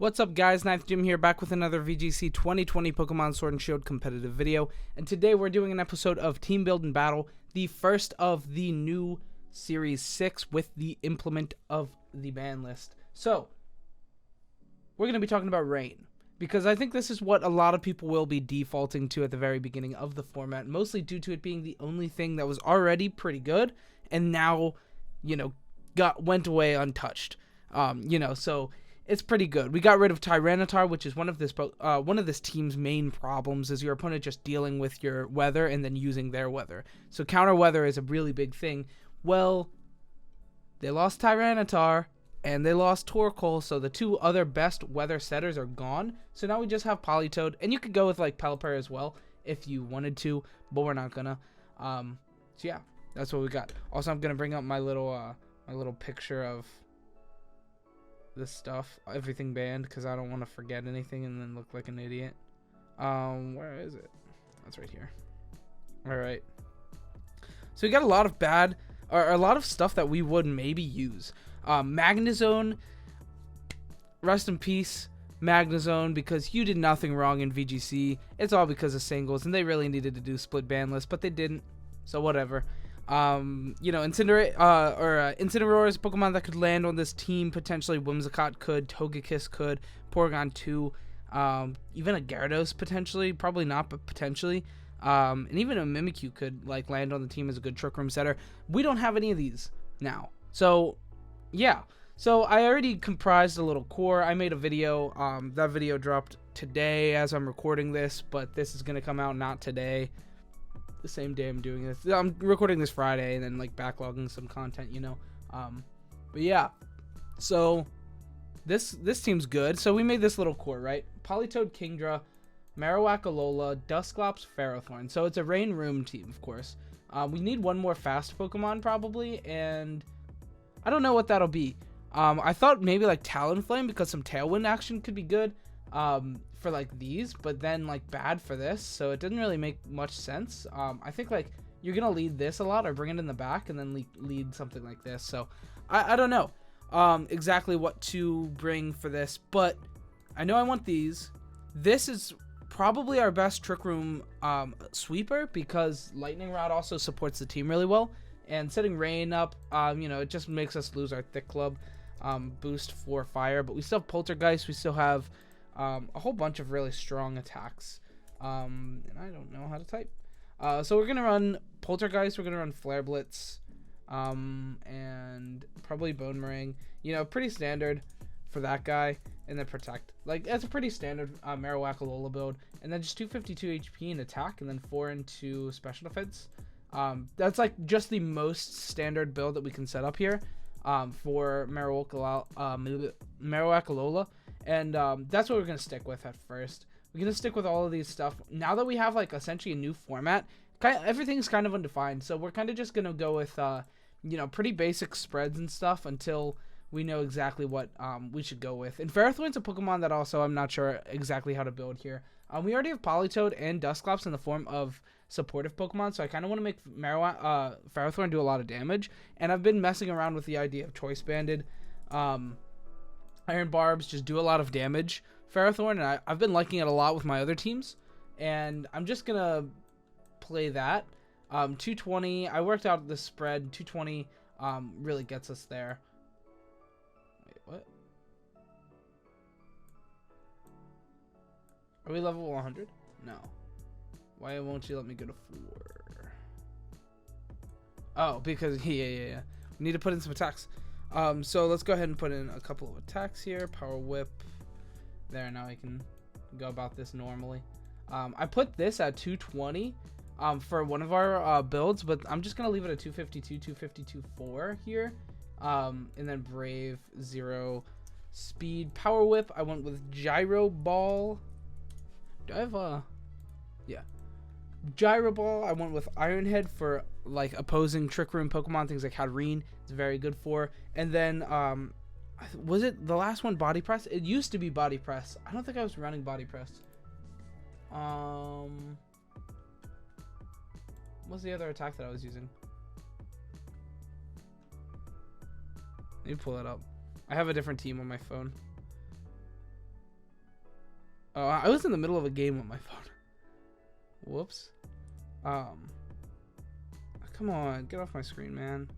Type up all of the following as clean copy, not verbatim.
What's up guys, Ninth Jim here, back with another VGC 2020 Pokemon Sword and Shield competitive video, and today we're doing an episode of Team Build and Battle, the first of the new Series 6 with the implement of the ban list. So, we're going to be talking about Rain, because I think this is what a lot of people will be defaulting to at the very beginning of the format, mostly due to it being the only thing that was already pretty good, and now, went away untouched. So it's pretty good. We got rid of Tyranitar, which is one of this team's main problems, is your opponent just dealing with your weather and then using their weather. So counter weather is a really big thing. Well, they lost Tyranitar and they lost Torkoal, so the two other best weather setters are gone. So now we just have Politoed, and you could go with like Pelipper as well if you wanted to, but we're not gonna. So yeah, that's what we got. Also, I'm gonna bring up my little picture of this stuff, everything banned, because I don't want to forget anything and then look like an idiot. Where is it? That's right here. All right. So we got a lot of a lot of stuff that we would maybe use. Magnezone, rest in peace, Magnezone, because you did nothing wrong in VGC. It's all because of singles, and they really needed to do split ban list, but they didn't. So whatever. Incineroar is a Pokemon that could land on this team. Potentially Whimsicott could, Togekiss could, Porygon 2, even a Gyarados potentially, probably not, but potentially. And even a Mimikyu could like land on the team as a good Trick Room setter. We don't have any of these now. So, yeah. So I already comprised a little core. I made a video. That video dropped today as I'm recording this, but this is going to come out not today. The same day I'm doing this. I'm recording this Friday and then like backlogging some content, but yeah, so this team's good. So we made this little core, right? Politoed, Kingdra, Marowak-Alola, Dusclops, Ferrothorn. So it's a Rain Room team, of course. We need one more fast Pokemon probably, and I don't know what that'll be. I thought maybe like Talonflame, because some Tailwind action could be good for like these, but then like bad for this, so it didn't really make much sense. I think like you're gonna lead this a lot or bring it in the back and then lead something like this. So I don't know exactly what to bring for this, but I know I want these. This is probably our best Trick Room sweeper, because Lightning Rod also supports the team really well, and setting Rain up, it just makes us lose our Thick Club boost for fire, but we still have Poltergeist, we still have a whole bunch of really strong attacks, and I don't know how to type. So we're gonna run Poltergeist, we're gonna run Flare Blitz, and probably Bonemerang. Pretty standard for that guy, and then Protect. Like that's a pretty standard Marowak-Alola build, and then just 252 HP in attack, and then 4 into special defense. That's like just the most standard build that we can set up here for Marowak-Alola. And that's what we're going to stick with at first. We're going to stick with all of these stuff. Now that we have like essentially a new format, everything's kind of undefined. So we're kind of just going to go with, pretty basic spreads and stuff until we know exactly what we should go with. And Ferrothorn's a Pokemon that also I'm not sure exactly how to build here. We already have Politoed and Dusclops in the form of supportive Pokemon, so I kind of want to make Ferrothorn do a lot of damage. And I've been messing around with the idea of Choice Banded. Iron Barbs just do a lot of damage. Ferrothorn, and I've been liking it a lot with my other teams, and I'm just gonna play that. 220. I worked out the spread. 220 really gets us there. Wait, what? Are we level 100? No. Why won't you let me go to 4? Oh, because yeah. We need to put in some attacks. So let's go ahead and put in a couple of attacks here. Power Whip. There, now I can go about this normally. I put this at 220 for one of our builds, but I'm just gonna leave it at 252, 252, 4 here. And then Brave, 0 speed. Power Whip, I went with Gyro Ball. Do I have yeah. Gyro Ball, I went with Iron Head for like opposing Trick Room Pokemon, things like Hadreen. It's very good for. And then was it the last one Body Press? It used to be Body Press. I don't think I was running Body Press. What's the other attack that I was using? Let me pull it up. I have a different team on my phone. Oh, I was in the middle of a game on my phone. Whoops. Come on, get off my screen, man.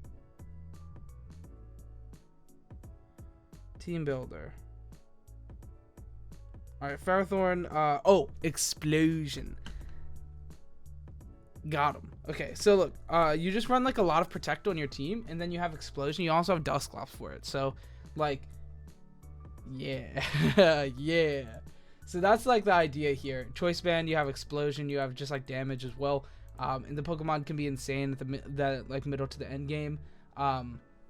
Team builder. Alright, Ferrothorn. Oh, explosion. Got him. Okay, so look, you just run like a lot of protect on your team, and then you have explosion. You also have Dusclops for it. So, like, yeah, yeah. So that's like the idea here. Choice band, you have explosion, you have just like damage as well. And the Pokemon can be insane at the like middle to the end game,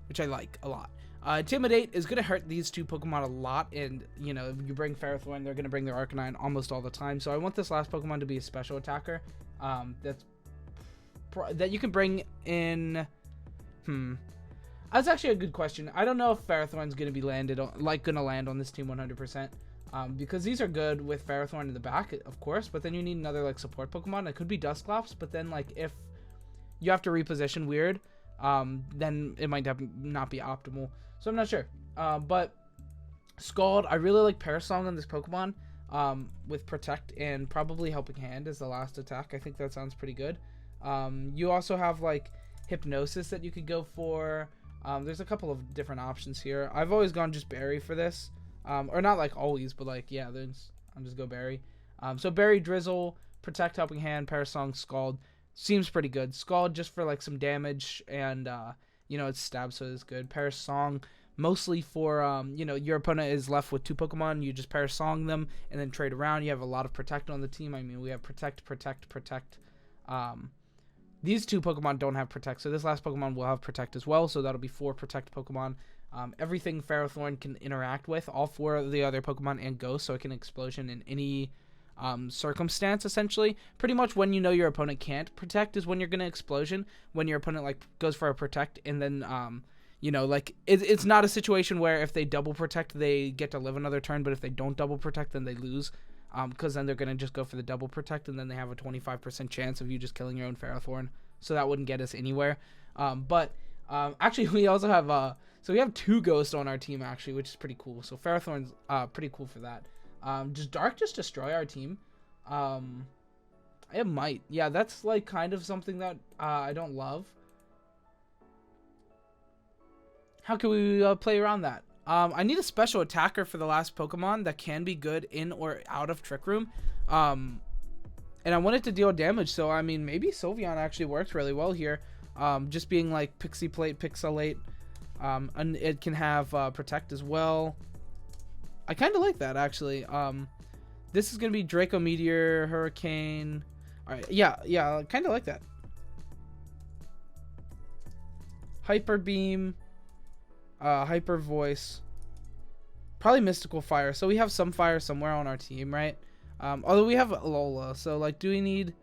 which I like a lot. Intimidate is going to hurt these two Pokemon a lot, and you know, if you bring Ferrothorn, they're going to bring their Arcanine almost all the time. So I want this last Pokemon to be a special attacker. That you can bring in. That's actually a good question. I don't know if Ferrothorn's going to be land on this team 100%. Because these are good with Ferrothorn in the back, of course, but then you need another like support Pokemon. It could be Dusclops, but then like if you have to reposition weird, then it might not be optimal. So I'm not sure. But Scald, I really like Parasong on this Pokemon, with Protect and probably Helping Hand as the last attack. I think that sounds pretty good. You also have like Hypnosis that you could go for. There's a couple of different options here. I've always gone just Berry for this. Or not like always, but like, yeah, I'm just go Berry. So Berry, Drizzle, Protect, Helping Hand, Parasong, Scald. Seems pretty good. Scald just for like some damage, and you know, it's stab, so it's good. Parasong mostly for you know, your opponent is left with two Pokemon, you just Parasong them and then trade around. You have a lot of Protect on the team. I mean, we have Protect. These two Pokemon don't have Protect, so this last Pokemon will have Protect as well, so that'll be 4 Protect Pokemon. Everything Ferrothorn can interact with, all 4 of the other Pokemon and Ghost, so it can explosion in any circumstance, essentially. Pretty much when you know your opponent can't Protect is when you're going to explosion, when your opponent like goes for a Protect, and then, you know, like, it's not a situation where if they double Protect, they get to live another turn, but if they don't double Protect, then they lose, because then they're going to just go for the double Protect, and then they have a 25% chance of you just killing your own Ferrothorn, so that wouldn't get us anywhere. Actually, we also have, so we have 2 Ghosts on our team, actually, which is pretty cool. So Ferrothorn's pretty cool for that. Does Dark just destroy our team? It might. Yeah, that's like kind of something that I don't love. How can we play around that? I need a special attacker for the last Pokemon that can be good in or out of Trick Room. And I want it to deal damage, so I mean, maybe Sylveon actually works really well here. Just being like Pixilate, Pixilate. And it can have Protect as well. I kind of like that, actually. This is going to be Draco Meteor, Hurricane. Alright, yeah, I kind of like that. Hyper Beam, Hyper Voice. Probably Mystical Fire. So we have some fire somewhere on our team, right? Although we have Alola. So, like, do we need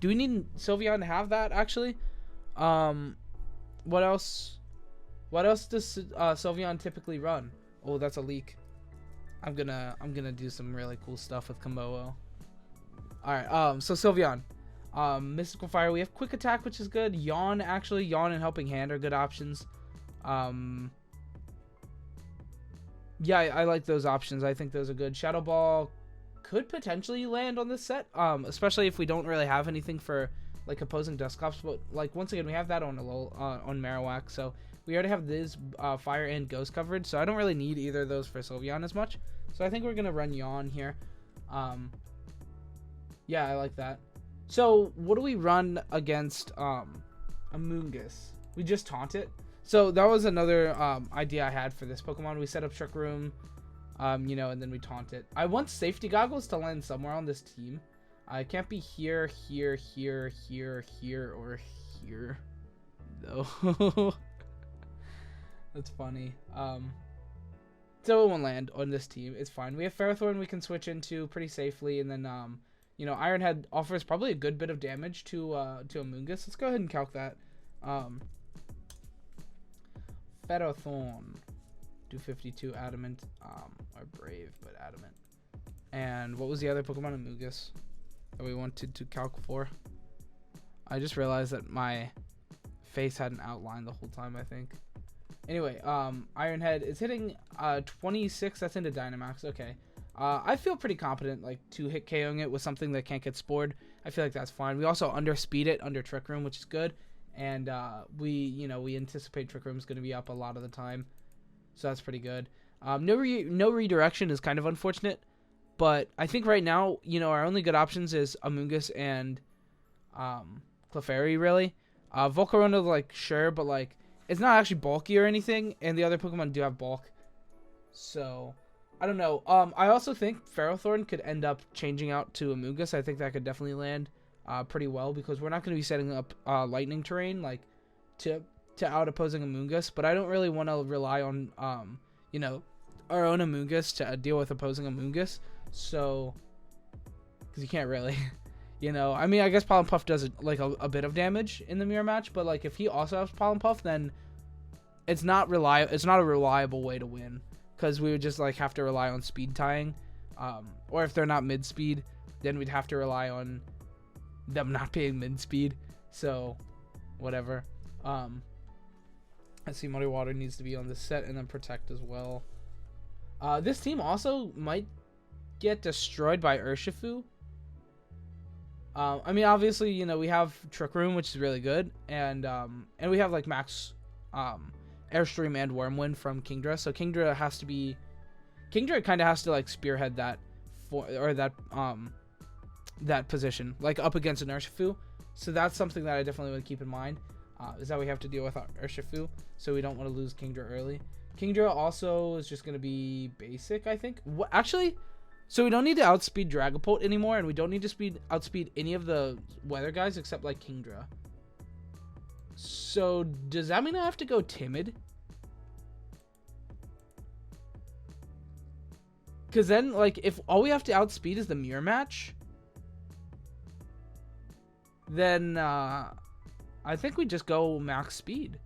Sylveon to have that, actually? What else? What else does Sylveon typically run? Oh, that's a leak. I'm gonna do some really cool stuff with Kombo. Alright, so Sylveon. Mystical Fire, we have Quick Attack, which is good. Yawn, actually. Yawn and Helping Hand are good options. Yeah, I like those options. I think those are good. Shadow Ball could potentially land on this set, especially if we don't really have anything for like opposing Dusclops. But like, once again, we have that on Marowak, so we already have this Fire and Ghost coverage, so I don't really need either of those for Sylveon as much. So I think we're gonna run Yawn here. Yeah, I like that. So what do we run against Amoonguss? We just Taunt it. So that was another idea I had for this Pokemon. We set up Trick Room, you know, and then we Taunt it. I want Safety Goggles to land somewhere on this team. It can't be here, or here, though. That's funny. So it won't land on this team. It's fine. We have Ferrothorn we can switch into pretty safely, and then you know, Iron Head offers probably a good bit of damage to Amoonguss. Let's go ahead and calc that. Ferrothorn, 252 Adamant, or Brave, but Adamant. And what was the other Pokemon? Amoonguss that we wanted to calc for. I just realized that my face had an outline the whole time, I think. Anyway, Iron Head is hitting 26. That's into Dynamax. Okay. I feel pretty confident, like, to hit KOing it with something that can't get spored. I feel like that's fine. We also underspeed it under Trick Room, which is good. And we anticipate Trick Room is going to be up a lot of the time. So that's pretty good. No redirection is kind of unfortunate. But I think right now, our only good options is Amoonguss and Clefairy, really. Volcarona, like, sure, but, like, it's not actually bulky or anything. And the other Pokemon do have bulk. So I don't know. I also think Ferrothorn could end up changing out to Amoonguss. I think that could definitely land pretty well because we're not going to be setting up lightning terrain like to out opposing Amoonguss. But I don't really want to rely on our own Amoonguss to deal with opposing Amoonguss. So because you can't really, I mean, I guess Pollen Puff does like a bit of damage in the mirror match, but like if he also has Pollen Puff, then it's not a reliable way to win. Because we would just like have to rely on speed tying, or if they're not mid speed, then we'd have to rely on them not being mid speed. So, whatever. I see Muddy Water needs to be on the set and then Protect as well. This team also might get destroyed by Urshifu. I mean, obviously, we have Trick Room, which is really good, and we have like max Airstream and Wormwind from Kingdra, so Kingdra kind of has to like spearhead that that position, like up against an Urshifu. So that's something that I definitely would keep in mind, is that we have to deal with Urshifu, so we don't want to lose Kingdra early. Kingdra also is just going to be basic, I think. Actually, so we don't need to outspeed Dragapult anymore, and we don't need to outspeed any of the weather guys except like Kingdra. So, does that mean I have to go Timid? Because then, like, if all we have to outspeed is the mirror match, then I think we just go max speed.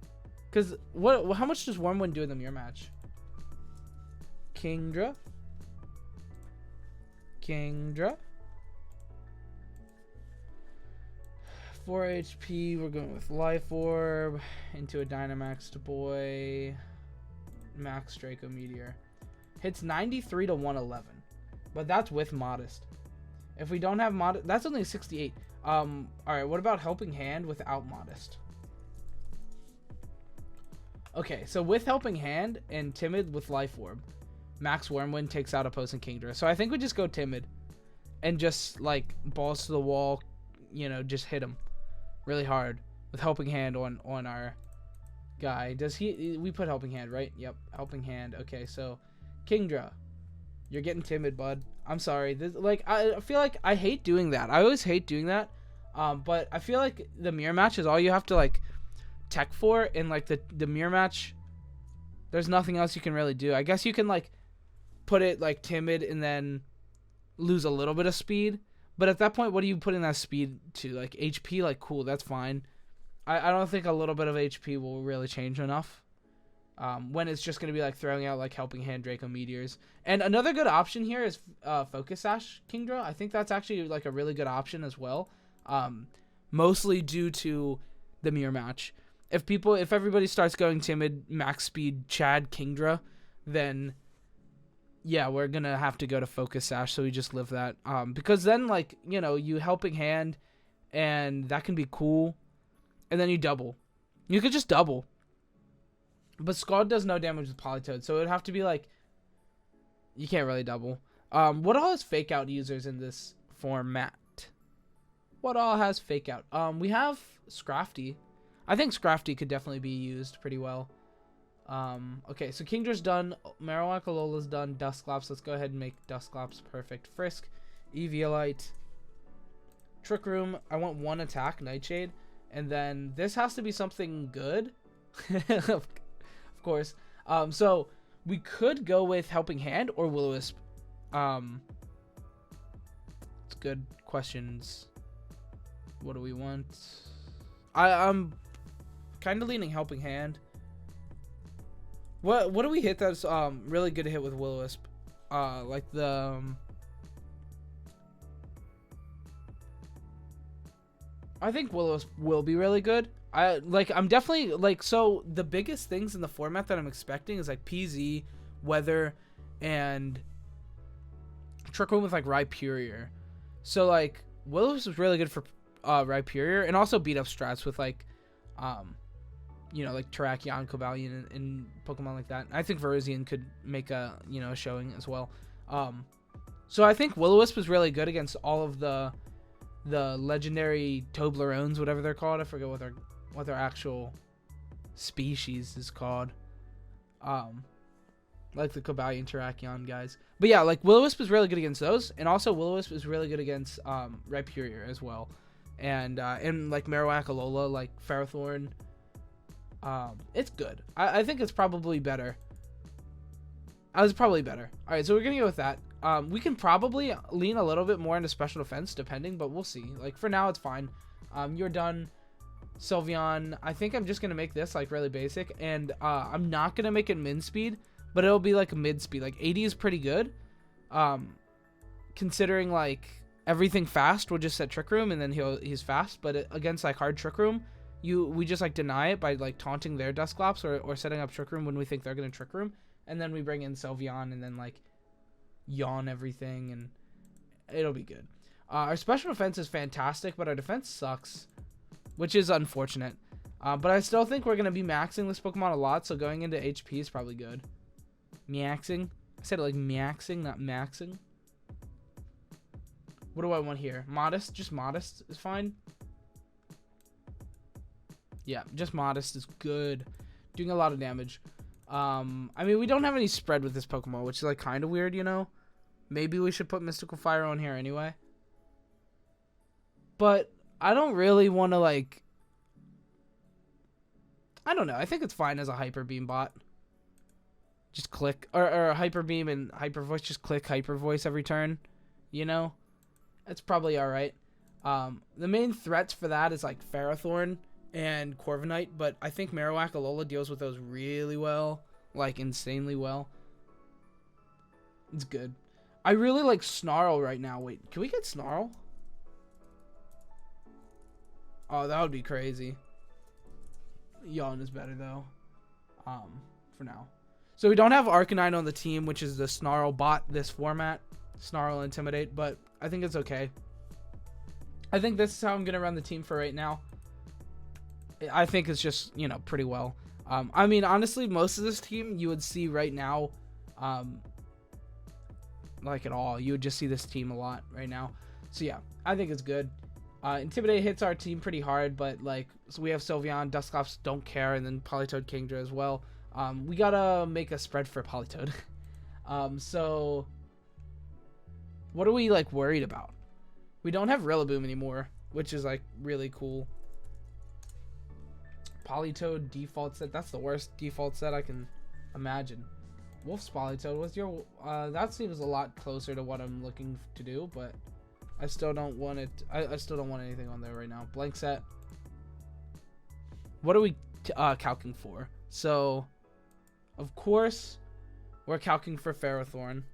Because how much does Wormwind do in the mirror match? Kingdra. 4 HP, we're going with Life Orb, into a Dynamax to boy, Max Draco Meteor. Hits 93 to 111, but that's with Modest. If we don't have Modest, that's only 68. Alright, what about Helping Hand without Modest? Okay, so with Helping Hand and Timid with Life Orb, Max Wormwind takes out opposing Kingdra. So I think we just go Timid and just, like, balls to the wall, just hit him really hard with Helping Hand on our guy. We put Helping Hand, right? Yep, Helping Hand. Okay, so Kingdra, you're getting Timid, bud. I'm sorry. I feel like I hate doing that. I always hate doing that. But I feel like the mirror match is all you have to like tech for, and like the mirror match, there's nothing else you can really do. I guess you can like put it like Timid and then lose a little bit of speed. But at that point, what do you put in that speed to? Like HP, like cool, that's fine. I don't think a little bit of HP will really change enough. When it's just going to be like throwing out like Helping Hand Draco Meteors. And another good option here is Focus Sash Kingdra. I think that's actually like a really good option as well. Mostly due to the mirror match. If everybody starts going Timid, max speed, Chad, Kingdra, then yeah, we're going to have to go to Focus Sash, so we just live that. Because then, like, you Helping Hand, and that can be cool, and then you double. You could just double. But Scald does no damage with Politoed, so it would have to be, like, you can't really double. What all has Fake Out users in this format? What all has Fake Out? We have Scrafty. I think Scrafty could definitely be used pretty well. Okay, so Kingdra's done, Marowak-Alola's done, Dusclops. Let's go ahead and make Dusclops perfect. Frisk, Eviolite, Trick Room. I want one attack, Nightshade, and then this has to be something good, of course. So we could go with Helping Hand or Will-O-Wisp. It's good questions. What do we want? I'm kind of leaning Helping Hand. What do we hit that's really good to hit with Will-O-Wisp? Like the I think Will-O-Wisp will be really good. I'm definitely like, so the biggest things in the format that I'm expecting is like PZ, Weather, and Trick Room with like Rhyperior. So like Will-O-Wisp is really good for Rhyperior, and also beat up strats with like you know, like Terrakion, Cobalion, and Pokemon like that. I think Venusaur could make a, you know, a showing as well. So I think Will-O-Wisp is really good against all of the legendary Toblerones, whatever they're called. I forget what their actual species is called. Like the Cobalion, Terrakion guys. But yeah, like Will-O-Wisp is really good against those, and also Will-O-Wisp is really good against Rhyperior as well, and like Marowak-Alola, like Ferrothorn. It's good. I think it's probably better. It's probably better. All right, so we're gonna go with that. We can probably lean a little bit more into special defense, depending, but we'll see. Like for now, it's fine. You're done, Sylveon. I think I'm just gonna make this like really basic, and I'm not gonna make it min speed, but it'll be like a mid speed. Like 80 is pretty good, considering like everything fast. We'll just set Trick Room, and then he's fast. But against like hard Trick Room, we just like deny it by like taunting their Dusclops or setting up Trick Room when we think they're gonna Trick Room, and then we bring in Sylveon and then like yawn everything, and it'll be good. Our special defense is fantastic, but our defense sucks, which is unfortunate. But I still think we're gonna be maxing this Pokemon a lot, so going into HP is probably good. Maxing. I said it like maxing, not maxing. What do I want here? Modest? Just modest is fine. Yeah, just modest is good. Doing a lot of damage. I mean, we don't have any spread with this Pokemon, which is like kind of weird, you know? Maybe we should put Mystical Fire on here anyway. But I don't really want to like... I don't know. I think it's fine as a Hyper Beam bot. Just click. Or Hyper Beam and Hyper Voice. Just click Hyper Voice every turn. You know? That's probably alright. The main threats for that is like Ferrothorn and Corviknight, but I think Marowak-Alola deals with those really well, like insanely well. It's good. I really like Snarl right now. Wait, can we get Snarl? Oh, that would be crazy. Yawn is better though. For now. So we don't have Arcanine on the team, which is the Snarl bot this format. Snarl Intimidate, but I think it's okay. I think this is how I'm gonna run the team for right now. I think it's just, you know, pretty well. I mean, honestly, most of this team you would see right now, like at all. You would just see this team a lot right now. So yeah, I think it's good. Intimidate hits our team pretty hard, but like, so we have Sylveon, Dusclops don't care, and then Politoed, Kingdra as well. We gotta make a spread for Politoed. So what are we like worried about? We don't have Rillaboom anymore, which is like really cool. Politoed default set. That's the worst default set I can imagine. Wolf's Politoed. What's your... that seems a lot closer to what I'm looking to do, but I still don't want it... I still don't want anything on there right now. Blank set. What are we calcing for? So, of course, we're calcing for Ferrothorn.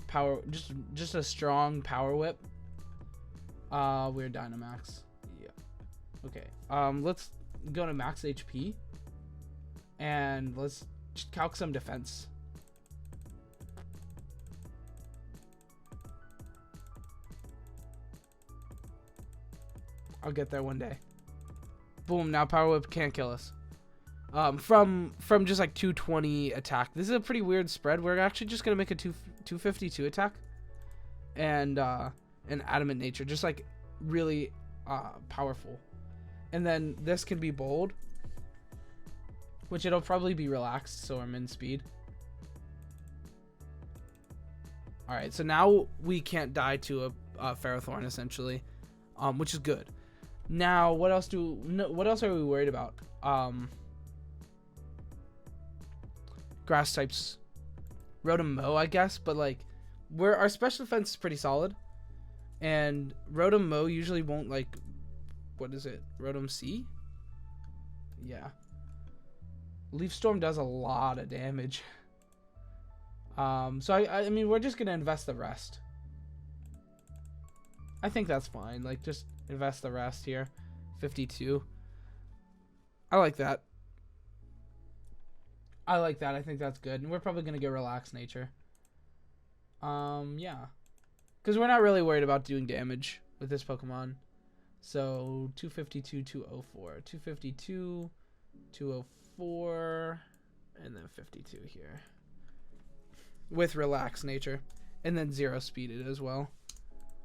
Power... Just a strong Power Whip. We're Dynamax. Okay, let's go to max HP, and let's just calc some defense. I'll get there one day. Boom, now Power Whip can't kill us. From just like 220 attack. This is a pretty weird spread. We're actually just gonna make a 252 attack, and an Adamant Nature, just like really powerful. And then this can be bold, which it'll probably be relaxed, so I'm in speed. Alright, so now we can't die to a Ferrothorn, essentially, which is good. Now, what else are we worried about? Grass types. Rotom Mow, I guess, but like, our special defense is pretty solid. And Rotom Mow usually won't like... What is it? Rotom C? Yeah. Leaf Storm does a lot of damage. So I mean, we're just gonna invest the rest. I think that's fine. Like, just invest the rest here. 52. I like that. I like that. I think that's good. And we're probably going to get Relaxed Nature. Yeah. Because we're not really worried about doing damage with this Pokemon. So, 252, 204. 252, 204, and then 52 here. With Relaxed Nature. And then 0 speeded as well.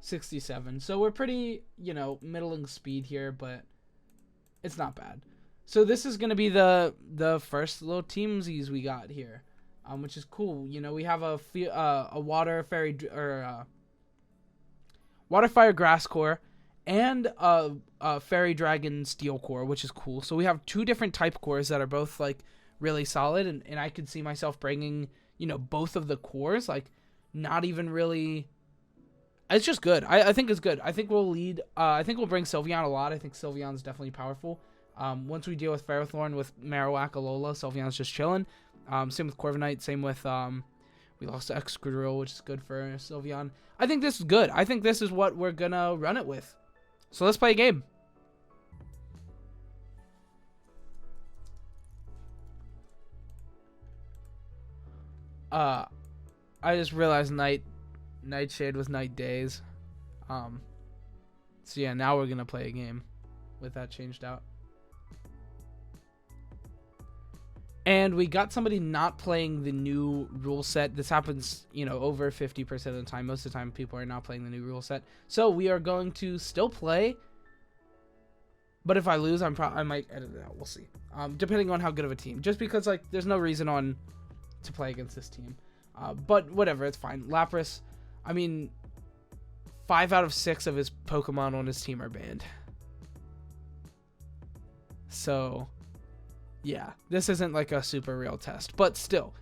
67. So we're pretty, you know, middling speed here, but it's not bad. So this is going to be the first little teamsies we got here, which is cool. You know, we have a water fairy or water fire grass core and a fairy dragon steel core, which is cool. So we have 2 different type cores that are both like really solid, and I could see myself bringing, you know, both of the cores, like not even really. It's just good. I think it's good. I think we'll lead. I think we'll bring Sylveon a lot. I think Sylveon's definitely powerful. Once we deal with Ferrothorn with Marowak-Alola, Sylveon's just chilling. Same with Corviknight. Same with we lost Excadrill, which is good for Sylveon. I think this is good. I think this is what we're gonna run it with. So let's play a game. I just realized Nightshade was Night Days. So yeah, now we're gonna play a game with that changed out. And we got somebody not playing the new rule set. This happens, you know, over 50% of the time. Most of the time, people are not playing the new rule set. So we are going to still play. But if I lose, I might edit it out. We'll see. Depending on how good of a team. Just because, like, there's no reason to play against this team. But whatever, it's fine. Lapras, I mean, 5 out of 6 of his Pokemon on his team are banned. So yeah, this isn't like a super real test, but still,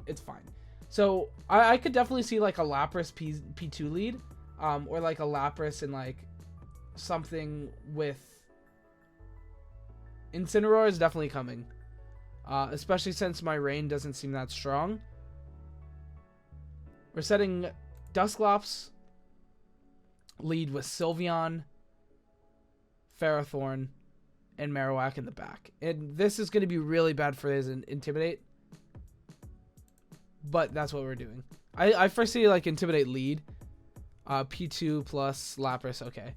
it's fine. So I could definitely see like a Lapras P2 lead, or like a Lapras and like something with Incineroar is definitely coming, especially since my rain doesn't seem that strong. We're setting Dusclops lead with Sylveon, Ferrothorn, and Marowak in the back. And this is going to be really bad for his Intimidate. But that's what we're doing. I first see like Intimidate lead. P2 plus Lapras. Okay.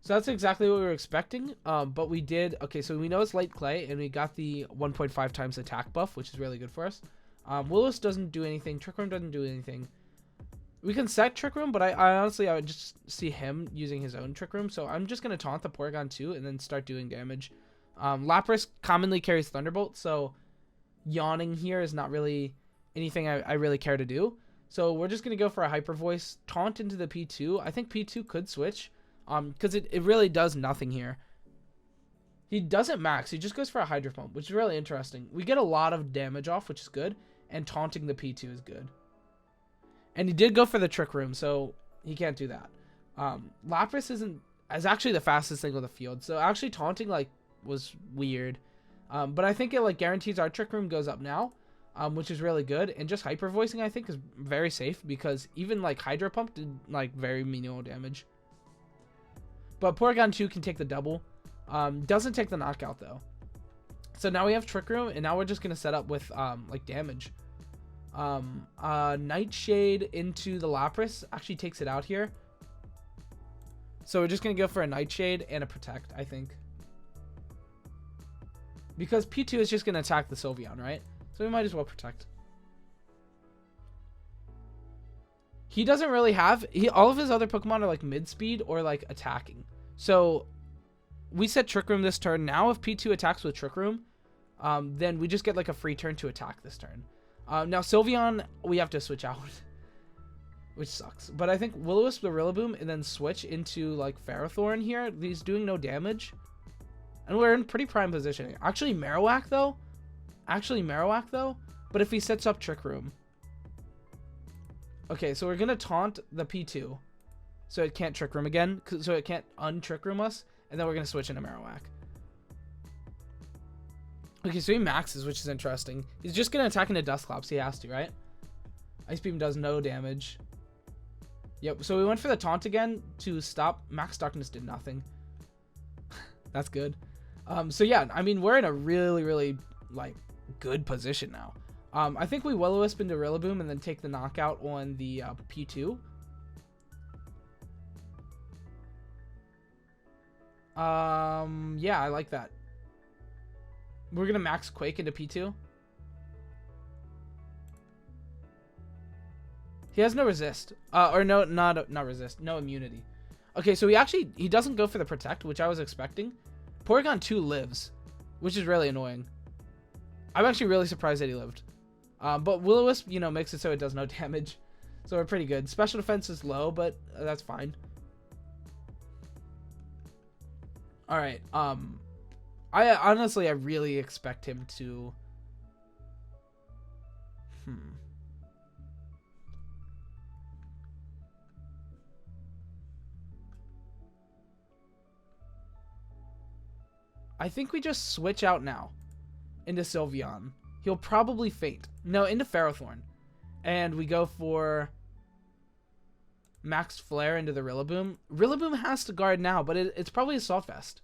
So that's exactly what we were expecting. But we did. Okay, so we know it's Light Clay. And we got the 1.5 times attack buff, which is really good for us. Will-O-Wisp doesn't do anything. Trick Room doesn't do anything. We can set Trick Room, but I honestly, I would just see him using his own Trick Room. So I'm just going to taunt the Porygon 2 and then start doing damage. Lapras commonly carries Thunderbolt, so yawning here is not really anything I really care to do. So we're just going to go for a Hyper Voice, taunt into the P2. I think P2 could switch, because it really does nothing here. He doesn't max. He just goes for a Hydro Pump, which is really interesting. We get a lot of damage off, which is good, and taunting the P2 is good. And he did go for the Trick Room, so he can't do that. Lapras is actually the fastest thing on the field, so actually taunting like was weird. But I think it like guarantees our Trick Room goes up now, which is really good. And just Hyper Voicing I think is very safe because even like Hydro Pump did like very minimal damage. But Porygon 2 can take the double. Doesn't take the knockout though. So now we have Trick Room, and now we're just gonna set up with like damage. Nightshade into the Lapras actually takes it out here. So we're just gonna go for a Nightshade and a Protect, I think. Because P2 is just gonna attack the Sylveon, right? So we might as well Protect. He doesn't really have... all of his other Pokemon are like mid-speed or like attacking. So we set Trick Room this turn. Now if P2 attacks with Trick Room, then we just get like a free turn to attack this turn. Now Sylveon, we have to switch out, which sucks. But I think Will-O-Wisp, the Rillaboom, and then switch into like Ferrothorn here. He's doing no damage. And we're in pretty prime positioning. Actually, Marowak though. But if he sets up Trick Room. Okay, so we're going to taunt the P2. So it can't Trick Room again. So it can't un-Trick Room us. And then we're going to switch into Marowak. Okay, so he maxes, which is interesting. He's just going to attack into Dusclops. He has to, right? Ice Beam does no damage. Yep, so we went for the taunt again to stop. Max Darkness did nothing. That's good. So yeah, I mean, we're in a really, really, like, good position now. I think we Will-O-Wisp into Rillaboom and then take the knockout on the P2. Yeah, I like that. We're gonna max Quake into P2. He has no resist. Or no, not resist. No immunity. Okay, so he doesn't go for the protect, which I was expecting. Porygon 2 lives, which is really annoying. I'm actually really surprised that he lived. But Will-O-Wisp, you know, makes it so it does no damage. So we're pretty good. Special defense is low, but that's fine. Alright, I honestly, I really expect him to... I think we just switch out now into Sylveon. He'll probably faint. No, into Ferrothorn. And we go for Maxed Flare into the Rillaboom. Rillaboom has to guard now, but it's probably a Soft Vest.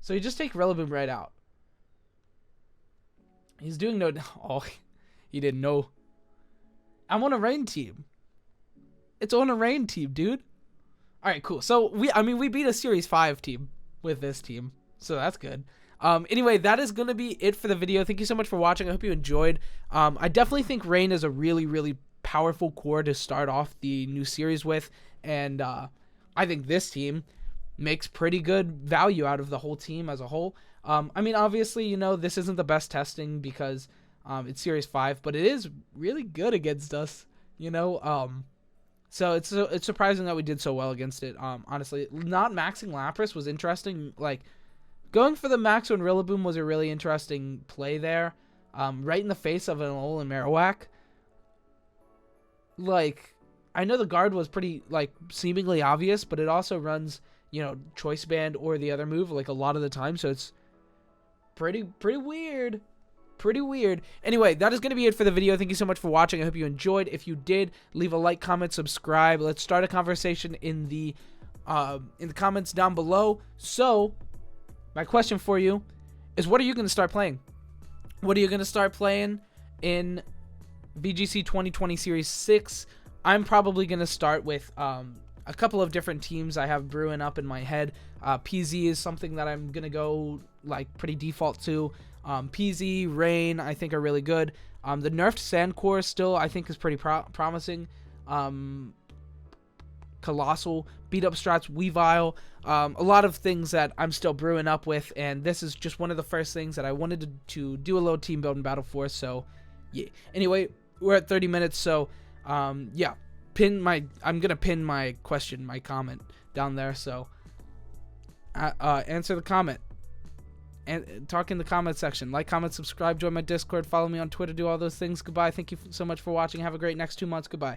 So you just take Rillaboom right out. He's doing no... Oh, he didn't know. I'm on a rain team. It's on a rain team, dude. Alright, cool. So, we beat a Series 5 team with this team. So that's good. Anyway, that is going to be it for the video. Thank you so much for watching. I hope you enjoyed. I definitely think Rain is a really, really powerful core to start off the new series with. And I think this team makes pretty good value out of the whole team as a whole. I mean, obviously, you know, this isn't the best testing because it's Series 5, but it is really good against us, you know. So it's surprising that we did so well against it. Honestly, not maxing Lapras was interesting. Like, going for the max on Rillaboom was a really interesting play there. Right in the face of an Alola and Marowak. Like, I know the guard was pretty, like, seemingly obvious, but it also runs, you know, Choice Band or the other move, like, a lot of the time. So it's pretty weird. Pretty weird. Anyway, that is going to be it for the video. Thank you so much for watching. I hope you enjoyed. If you did, leave a like, comment, subscribe. Let's start a conversation in the comments down below. So, my question for you is, what are you going to start playing? What are you going to start playing in VGC 2020 Series 6? I'm probably going to start with a couple of different teams I have brewing up in my head. PZ is something that I'm going to go, like, pretty default to. PZ, Rain, I think are really good. The nerfed Sand Core still, I think, is pretty promising. Colossal, beat up strats, Weavile, a lot of things that I'm still brewing up with, and this is just one of the first things that I wanted to do a little team building battle for. So yeah, anyway, we're at 30 minutes, so yeah, I'm gonna pin my question, my comment down there, so answer the comment and talk in the comment section. Like, comment, subscribe, join my Discord, follow me on Twitter, do all those things. Goodbye. Thank you so much for watching. Have a great next 2 months. Goodbye.